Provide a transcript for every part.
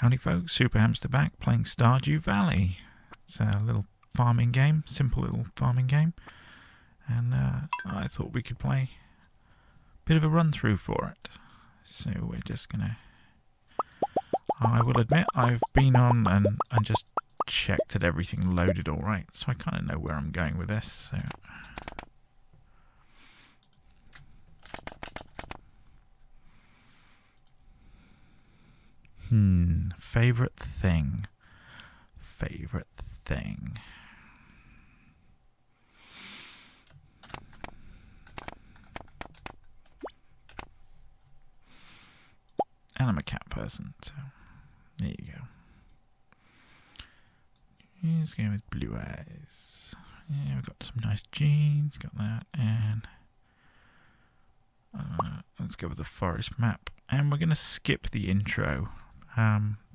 Howdy folks, Super Hamster back playing Stardew Valley. It's a little farming game, simple little farming game. And I thought we could play a bit of a run through for it. So we're just gonna... I will admit I've been on and just checked that everything loaded alright. So I kind of know where I'm going with this. So... Favorite thing. Favorite thing. And I'm a cat person, so there you go. Let's go with blue eyes. Yeah, we've got some nice jeans, got that, and let's go with the forest map. And we're going to skip the intro.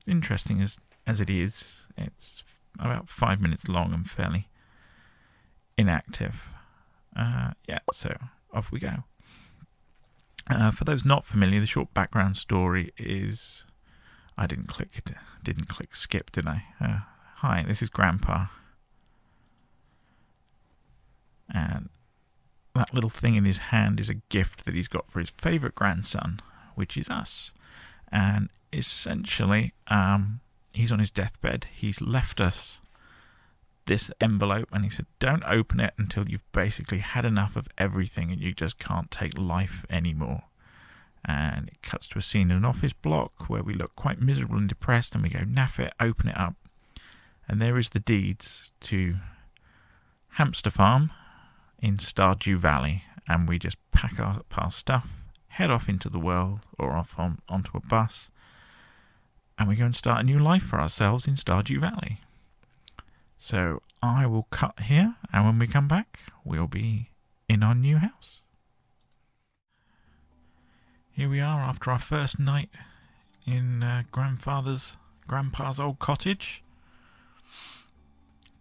Interesting as it is, it's about 5 minutes long and fairly inactive. Yeah, so off we go. For those not familiar, the short background story is... I didn't click skip, did I? Hi, this is Grandpa. And that little thing in his hand is a gift that he's got for his favourite grandson, which is us. And essentially, he's on his deathbed. He's left us this envelope and he said, don't open it until you've basically had enough of everything and you just can't take life anymore. And it cuts to a scene in an office block where we look quite miserable and depressed, and we go, naff it, open it up. And there is the deeds to Hamsta Farm in Stardew Valley. And we just pack up our stuff, head off into the world, or off onto a bus, and we go and start a new life for ourselves in Stardew Valley. So I will cut here, and when we come back, we'll be in our new house. Here we are after our first night in Grandpa's old cottage.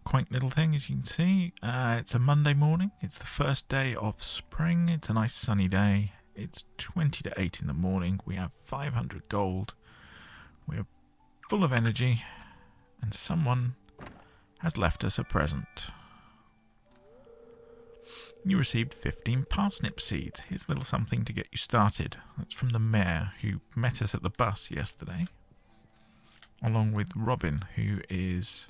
Quaint little thing, as you can see. It's a Monday morning. It's the first day of spring. It's a nice sunny day. It's 20 to 8 in the morning. We have 500 gold. We're full of energy. And someone has left us a present. You received 15 parsnip seeds. Here's a little something to get you started. That's from the mayor who met us at the bus yesterday. Along with Robin, who is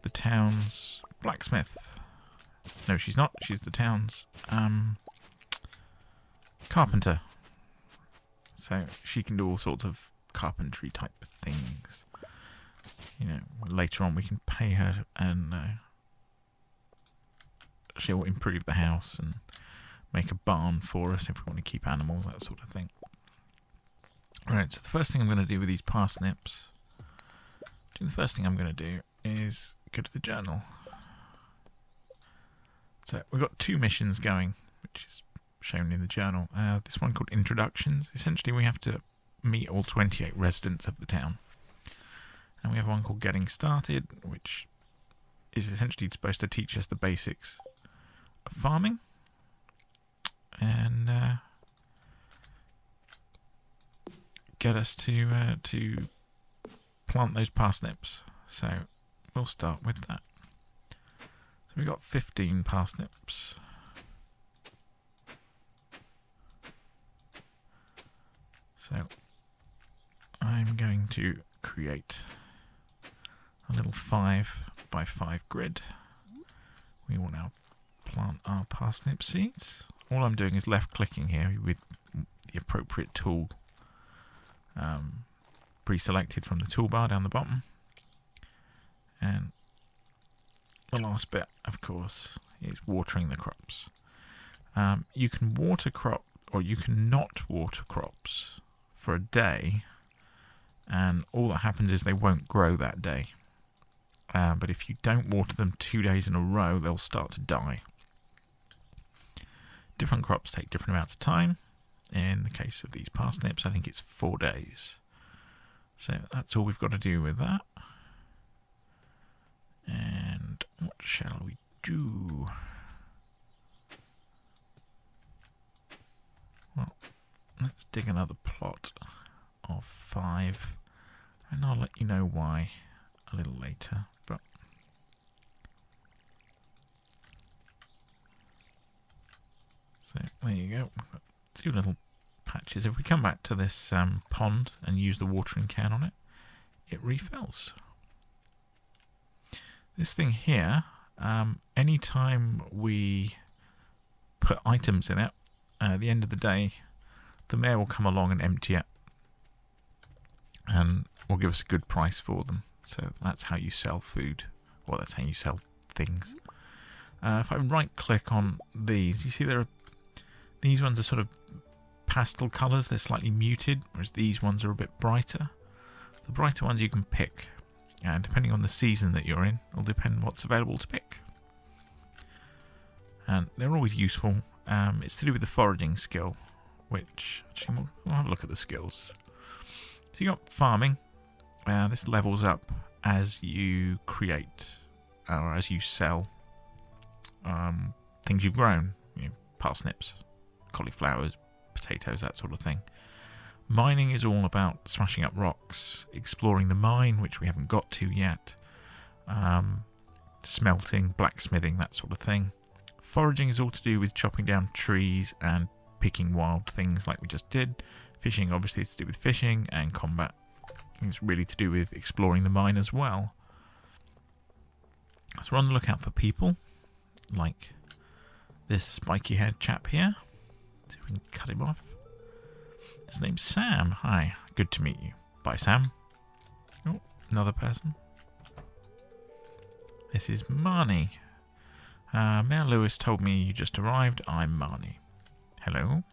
the town's blacksmith. No, she's not. She's the town's carpenter. So she can do all sorts of carpentry type of things. You know, later on we can pay her and she'll improve the house and make a barn for us if we want to keep animals, that sort of thing. Right, so the first thing I'm going to do with these parsnips, is go to the journal. So we've got 2 missions going, which is shown in the journal. This one called Introductions. Essentially we have to meet all 28 residents of the town. And we have one called Getting Started, which is essentially supposed to teach us the basics of farming. And get us to plant those parsnips. So we'll start with that. So we've got 15 parsnips. So I'm going to create a little 5 by 5 grid. We will now plant our parsnip seeds. All I'm doing is left clicking here with the appropriate tool pre-selected from the toolbar down the bottom. And the last bit, of course, is watering the crops. You can water crop, or you can not water crops for a day, and all that happens is they won't grow that day. But if you don't water them 2 days in a row, they'll start to die. Different crops take different amounts of time. In the case of these parsnips, I think it's 4 days. So that's all we've got to do with that. And what shall we do? Well, let's dig another plot of 5 And I'll let you know why a little later. But so there you go. We've got 2 little patches. If we come back to this pond and use the watering can on it, it refills. This thing here, anytime we put items in it, at the end of the day, the mayor will come along and empty it, and will give us a good price for them. So that's how you sell food, or that's how you sell things. If I right-click on these, you see these ones are sort of pastel colours. They're slightly muted, whereas these ones are a bit brighter. The brighter ones you can pick, and depending on the season that you're in, it'll depend what's available to pick. And they're always useful. It's to do with the foraging skill, which actually we'll have a look at the skills. So you got farming. This levels up as you create or as you sell things you've grown. Parsnips, cauliflowers, potatoes, that sort of thing. Mining is all about smashing up rocks, exploring the mine, which we haven't got to yet, smelting, blacksmithing, that sort of thing. Foraging is all to do with chopping down trees and picking wild things like we just did. Fishing obviously is to do with fishing, and combat is really to do with exploring the mine as well. So we're on the lookout for people like this spiky haired chap here. See if we can cut him off. His name's Sam. Hi, good to meet you. Bye, Sam. Oh, another person. This is Marnie. Mayor Lewis told me you just arrived. I'm Marnie. Hello.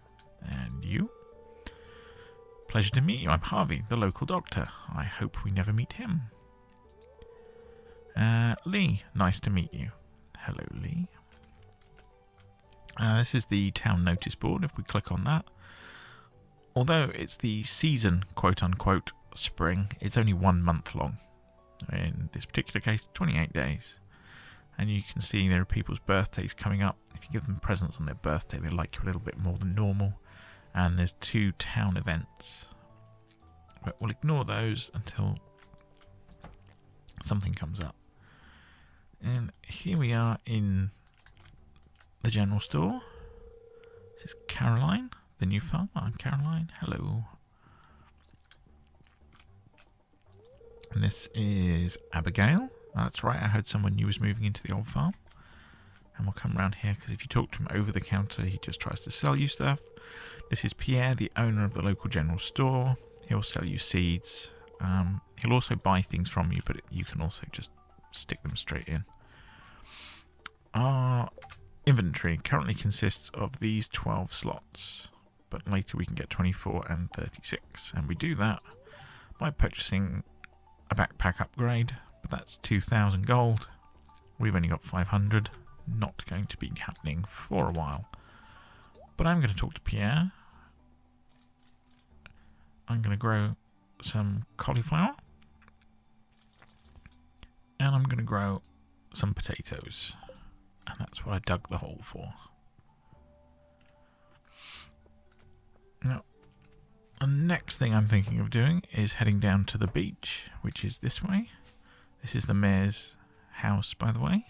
And you? Pleasure to meet you. I'm Harvey, the local doctor. I hope we never meet him. Lee, nice to meet you. Hello, Lee. This is the town notice board. If we click on that, although it's the season, quote-unquote, spring, it's only 1 month long. In this particular case, 28 days. And you can see there are people's birthdays coming up. If you give them presents on their birthday, they like you a little bit more than normal. And there's 2 town events. But we'll ignore those until something comes up. And here we are in the general store. This is Caroline, the new farm. I'm Caroline. Hello. And this is Abigail. That's right, I heard someone new was moving into the old farm. And we'll come around here, because if you talk to him over the counter, he just tries to sell you stuff. This is Pierre, the owner of the local general store. He'll sell you seeds. He'll also buy things from you, but you can also just stick them straight in. Our inventory currently consists of these 12 slots, but later we can get 24 and 36. And we do that by purchasing a backpack upgrade, but that's 2,000 gold. We've only got 500. Not going to be happening for a while. But I'm going to talk to Pierre. I'm going to grow some cauliflower. And I'm going to grow some potatoes. And that's what I dug the hole for. Now, the next thing I'm thinking of doing is heading down to the beach, which is this way. This is the mayor's house, by the way.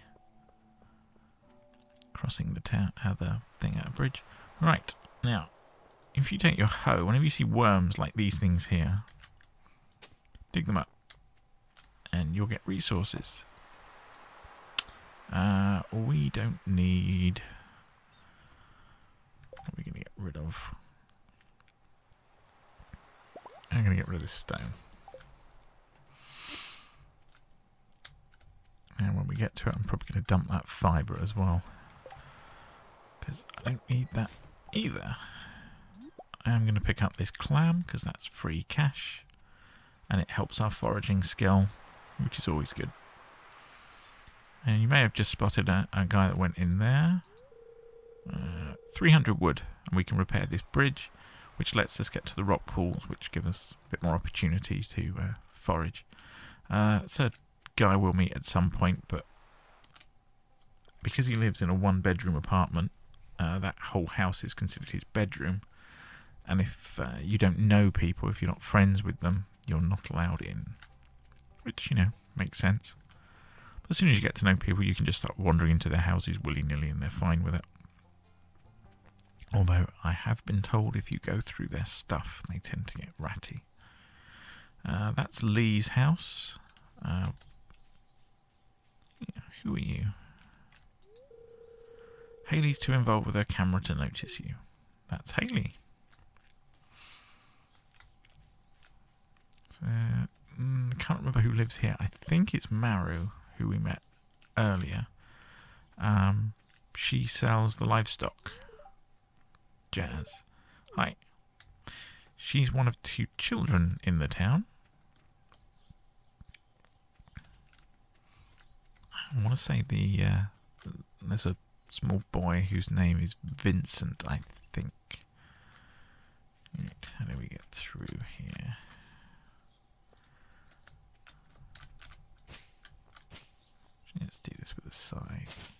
Crossing the town, the thing at a bridge. Right, now, if you take your hoe, whenever you see worms like these things here, dig them up, and you'll get resources. We don't need... What are we going to get rid of? I'm going to get rid of this stone. And when we get to it, I'm probably going to dump that fibre as well, because I don't need that either. I am going to pick up this clam, because that's free cash, and it helps our foraging skill, which is always good. And you may have just spotted a guy that went in there. 300 wood, and we can repair this bridge, which lets us get to the rock pools, which give us a bit more opportunity to forage. It's a guy we'll meet at some point, but because he lives in a 1-bedroom apartment, that whole house is considered his bedroom. And if you don't know people, if you're not friends with them, you're not allowed in. Which, you know, makes sense. But as soon as you get to know people, you can just start wandering into their houses willy-nilly and they're fine with it. Although I have been told if you go through their stuff, they tend to get ratty. That's Lee's house. Who are you? Hayley's too involved with her camera to notice you. That's Hayley. So, can't remember who lives here. I think it's Maru, who we met earlier. She sells the livestock. Jazz. Hi. She's one of 2 children in the town. I want to say there's a small boy whose name is Vincent, I think. Right, how do we get through here? Let's do this with a scythe.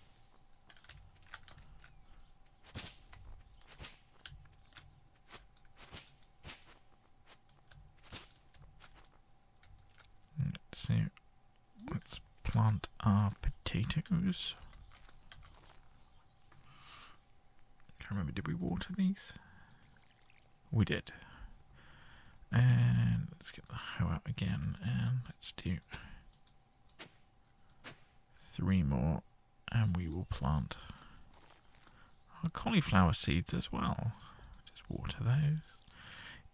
Let's see. Let's plant our potatoes. Can't remember, did we water these? We did. And let's get the hoe out again, and let's do 3 more, and we will plant our cauliflower seeds as well. Just water those.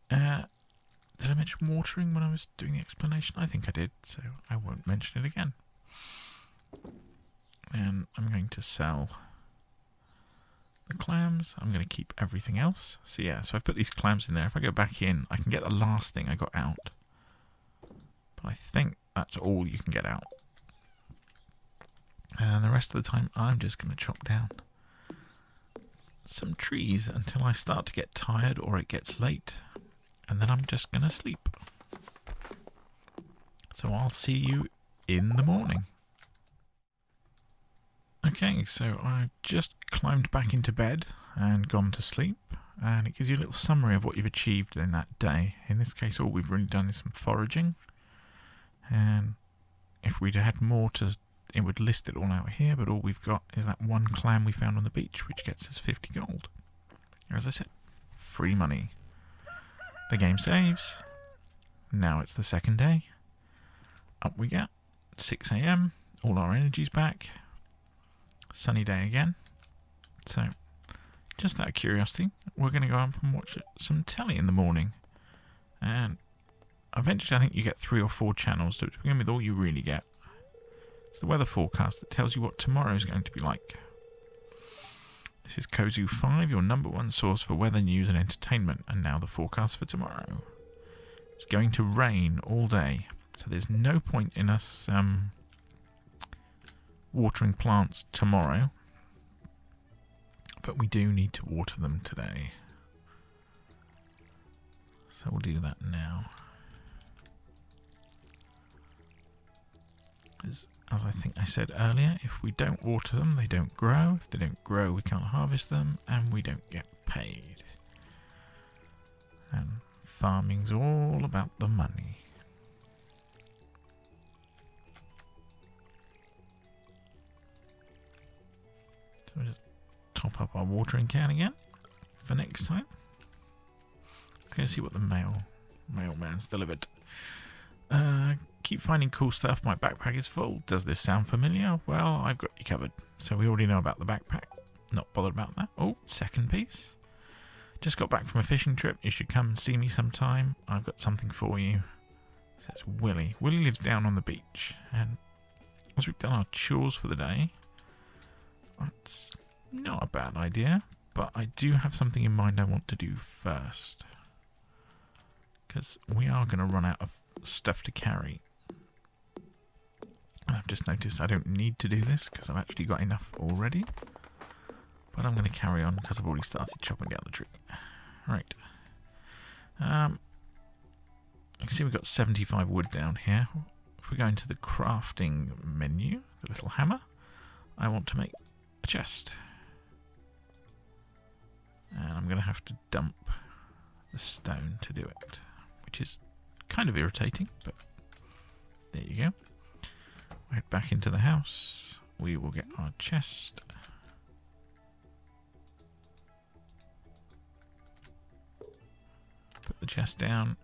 Did I mention watering when I was doing the explanation? I think I did, so I won't mention it again. And I'm going to sell the clams. I'm going to keep everything else. So yeah, so I've put these clams in there. If I go back in, I can get the last thing I got out. But I think that's all you can get out. And the rest of the time, I'm just going to chop down some trees until I start to get tired or it gets late. And then I'm just going to sleep. So I'll see you in the morning. Okay, so I've just climbed back into bed and gone to sleep. And it gives you a little summary of what you've achieved in that day. In this case, all we've really done is some foraging. And if we'd had more to... it would list it all out here, but all we've got is that 1 clam we found on the beach, which gets us 50 gold. As I said, free money. The game saves. Now it's the second day. Up we get. 6 AM. All our energy's back. Sunny day again. So, just out of curiosity, we're going to go up and watch some telly in the morning. And eventually I think you get 3 or 4 channels. So to begin with, all you really get is the weather forecast that tells you what tomorrow is going to be like. This is Kozu 5, your #1 source for weather, news and entertainment, and now the forecast for tomorrow. It's going to rain all day, so there's no point in us watering plants tomorrow, but we do need to water them today. So we'll do that now. As I think I said earlier, if we don't water them, they don't grow. If they don't grow, we can't harvest them, and we don't get paid. And farming's all about the money. So we'll just top up our watering can again for next time. Let's go see what the mailman's delivered. Keep finding cool stuff. My backpack is full. Does this sound familiar? Well, I've got you covered. So we already know about the backpack. Not bothered about that. Oh, second piece. Just got back from a fishing trip. You should come and see me sometime. I've got something for you. Says Willie. Willie lives down on the beach. And as we've done our chores for the day, that's not a bad idea. But I do have something in mind I want to do first. Because we are going to run out of stuff to carry. And I've just noticed I don't need to do this because I've actually got enough already. But I'm going to carry on because I've already started chopping down the tree. Right. You can see we've got 75 wood down here. If we go into the crafting menu, the little hammer, I want to make a chest. And I'm going to have to dump the stone to do it, which is kind of irritating, but there you go. We'll head back into the house. We will get our chest. Put the chest down,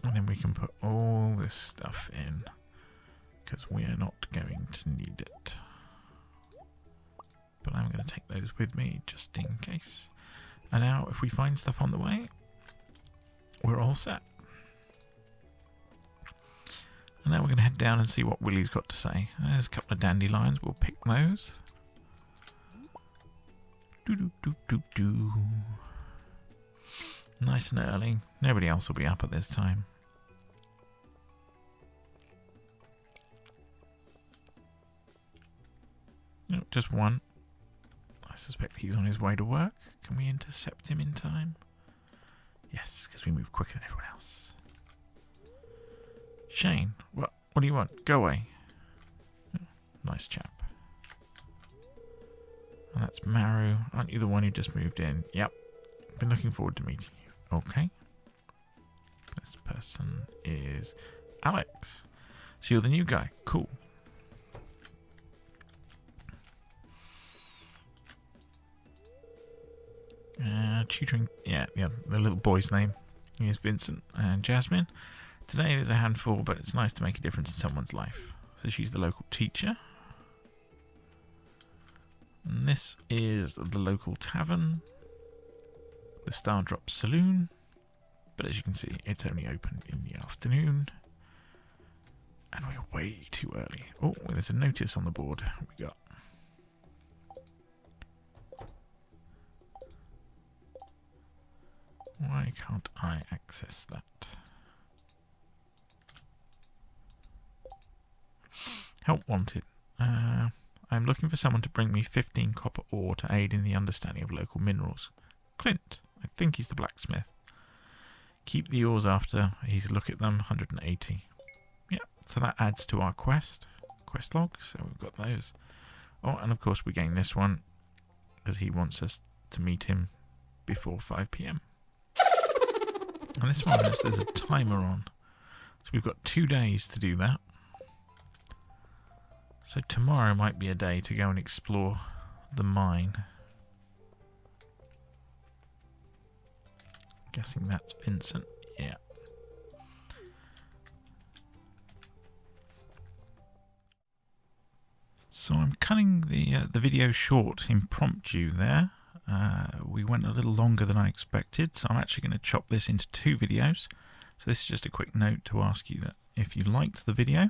and then we can put all this stuff in, because we are not going to need it. But I'm going to take those with me just in case. And now if we find stuff on the way, we're all set. And now we're going to head down and see what Willie's got to say. There's a couple of dandelions, we'll pick those. Do. Nice and early. Nobody else will be up at this time. No, just one. I suspect he's on his way to work. Can we intercept him in time? Yes, because we move quicker than everyone else. Shane, what do you want? Go away. Oh, nice chap. And that's Maru. Aren't you the one who just moved in? Yep. Been looking forward to meeting you. Okay. This person is Alex. So you're the new guy. Cool. Tutoring, yeah, the little boy's name is Vincent and Jasmine. Today there's a handful, but it's nice to make a difference in someone's life. So she's the local teacher. And this is the local tavern, the Stardrop Saloon. But as you can see, it's only open in the afternoon. And we're way too early. Oh, there's a notice on the board. We got. Why can't I access that? Help wanted. I'm looking for someone to bring me 15 copper ore to aid in the understanding of local minerals. Clint. I think he's the blacksmith. Keep the ores after he's look at them. 180. Yeah, so that adds to our quest log. So we've got those. Oh, and of course we gain this one because he wants us to meet him before 5 PM. And this one there's a timer on. So we've got 2 days to do that. So tomorrow might be a day to go and explore the mine. Guessing that's Vincent. Yeah. So I'm cutting the video short, impromptu there. We went a little longer than I expected, so I'm actually going to chop this into 2 videos. So this is just a quick note to ask you that if you liked the video,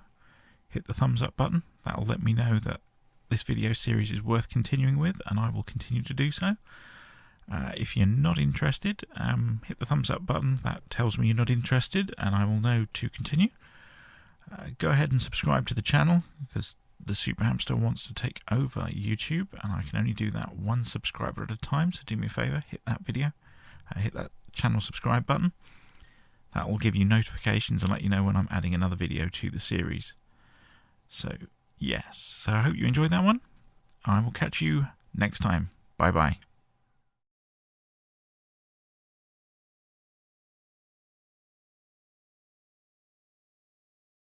hit the thumbs up button. That'll let me know that this video series is worth continuing with, and I will continue to do so. If you're not interested, hit the thumbs up button. That tells me you're not interested, and I will know to continue. Go ahead and subscribe to the channel, because the Super Hamster wants to take over YouTube, and I can only do that 1 subscriber at a time. So do me a favour, hit that video, hit that channel subscribe button. That will give you notifications and let you know when I'm adding another video to the series. So yes, so I hope you enjoyed that one. I will catch you next time. Bye bye.